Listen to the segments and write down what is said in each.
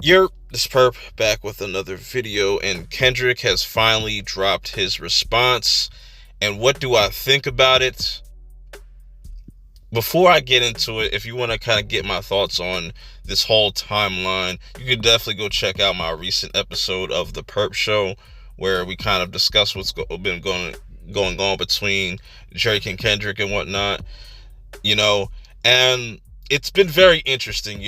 This Perp back with another video, and Kendrick has finally dropped his response. And what do I think about it? Before I get into it, if you want to kind of get my thoughts on this whole timeline, you can definitely go check out my recent episode of the Perp Show, where we kind of discuss what's been going on between Drake and Kendrick and whatnot. You know, and it's been very interesting.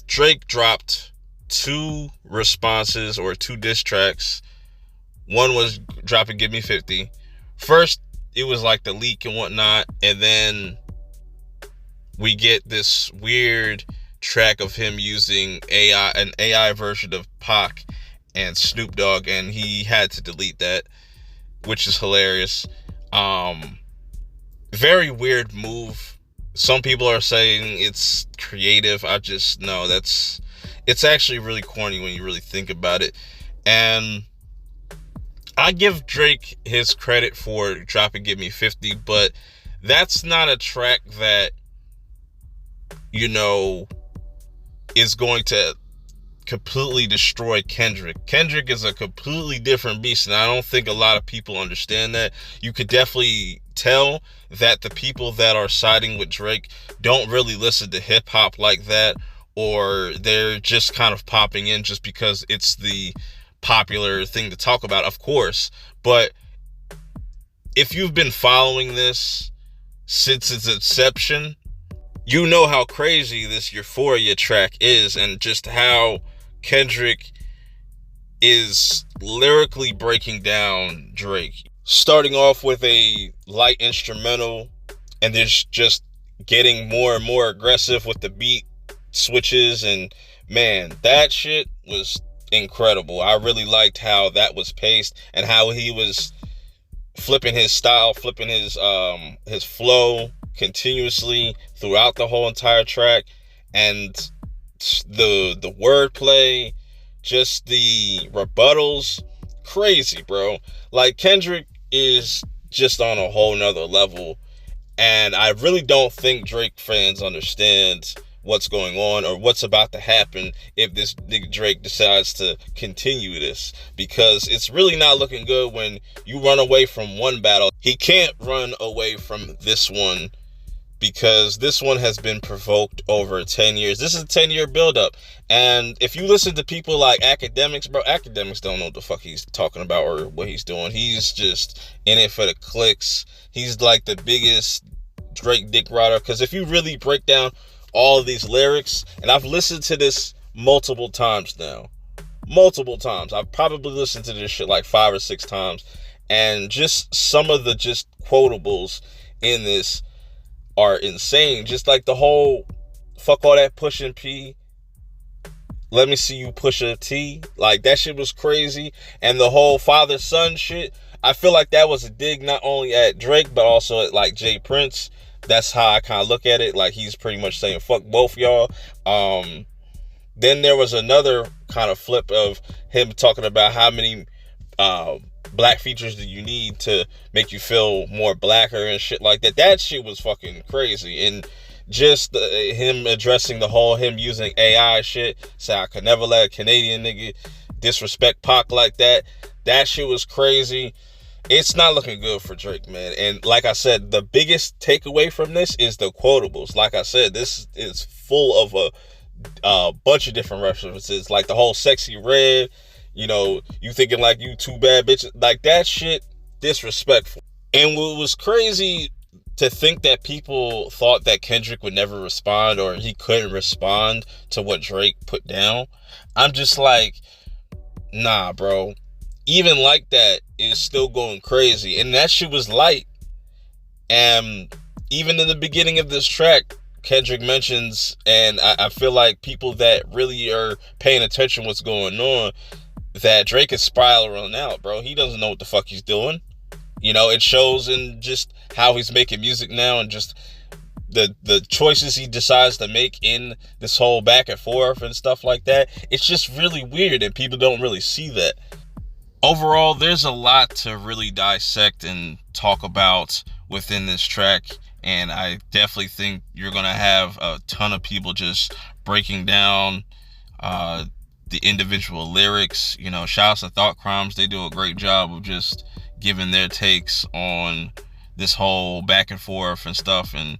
Drake dropped two responses or two diss tracks. One was dropping Give Me 50. First, it was like the leak and whatnot, and then we get this weird track of him using an AI version of Pac and Snoop Dogg, and he had to delete that, which is hilarious. Very weird move. Some people are saying it's creative. I just know it's actually really corny when you really think about it. And I give Drake his credit for dropping Give Me 50, but that's not a track that, is going to completely destroy Kendrick. Kendrick is a completely different beast, and I don't think a lot of people understand that. You could definitely tell that the people that are siding with Drake don't really listen to hip hop like that, or they're just kind of popping in just because it's the popular thing to talk about, of course. But if you've been following this since its inception, you know how crazy this Euphoria track is, and just how Kendrick is lyrically breaking down Drake. Starting off with a light instrumental, and then just getting more and more aggressive with the beat switches, and man, that shit was incredible. I really liked how that was paced and how he was flipping his style, flipping his flow continuously throughout the whole entire track, and the wordplay, just the rebuttals, crazy, bro. Like, Kendrick is just on a whole nother level, and I really don't think Drake fans understand what's going on or what's about to happen if this nigga Drake decides to continue this, because it's really not looking good when you run away from one battle. He can't run away from this one, because this one has been provoked over 10 years. This is a 10-year buildup. And if you listen to people like academics, bro, academics don't know what the fuck he's talking about or what he's doing. He's just in it for the clicks. He's like the biggest Drake dick rider, because if you really break down all of these lyrics, and I've listened to this multiple times now. Multiple times. I've probably listened to this shit like 5 or 6 times. And just some of the just quotables in this are insane. Just like the whole fuck all that pushing P, let me see you push a T. Like, that shit was crazy. And the whole father-son shit, I feel like that was a dig not only at Drake, but also at like Jay Prince. That's how I kind of look at it. Like, he's pretty much saying fuck both y'all. Then there was another kind of flip of him talking about how many black features do you need to make you feel more blacker and shit like that. That shit was fucking crazy. And just him addressing the whole, him using AI shit, say I could never let a Canadian nigga disrespect Pac like that. That shit was crazy. It's not looking good for Drake, man. And like I said, the biggest takeaway from this is the quotables. Like I said, this is full of a bunch of different references, like the whole sexy red, you thinking like you two bad bitches, like that shit, disrespectful. And what was crazy to think that people thought that Kendrick would never respond, or he couldn't respond to what Drake put down. I'm just like, nah, bro. Even like that is still going crazy. And that shit was light. And even in the beginning of this track, Kendrick mentions, and I feel like people that really are paying attention what's going on, that Drake is spiraling out, bro. He doesn't know what the fuck he's doing. It shows in just how he's making music now, and just the choices he decides to make in this whole back and forth and stuff like that. It's just really weird, and people don't really see that. Overall, there's a lot to really dissect and talk about within this track, and I definitely think you're going to have a ton of people just breaking down uh, the individual lyrics. You know, shouts to Thought Crimes. They do a great job of just giving their takes on this whole back and forth and stuff, and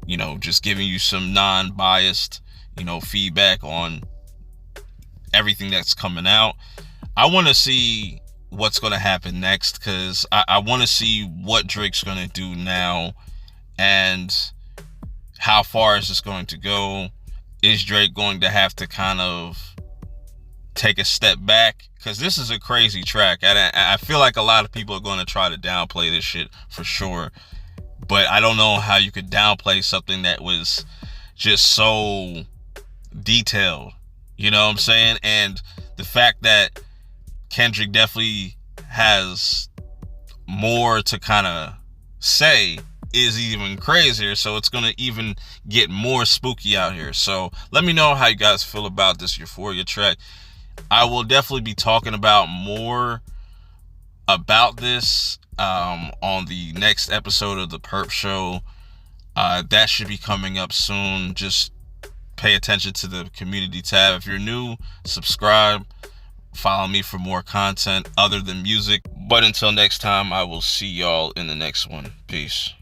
you know, just giving you some non-biased, you know, feedback on everything that's coming out. I want to see what's going to happen next, because I want to see what Drake's going to do now, and how far is this going to go. Is Drake going to have to kind of take a step back? Because this is a crazy track, and I feel like a lot of people are going to try to downplay this shit for sure, but I don't know how you could downplay something that was just so detailed, you know what I'm saying? And the fact that Kendrick definitely has more to kind of say is even crazier, so it's gonna even get more spooky out here. So let me know how you guys feel about this Euphoria track. I will definitely be talking about more about this on the next episode of the PURP show. That should be coming up soon. Just pay attention to the community tab. If you're new, subscribe, follow me for more content other than music. But until next time, I will see y'all in the next one. Peace.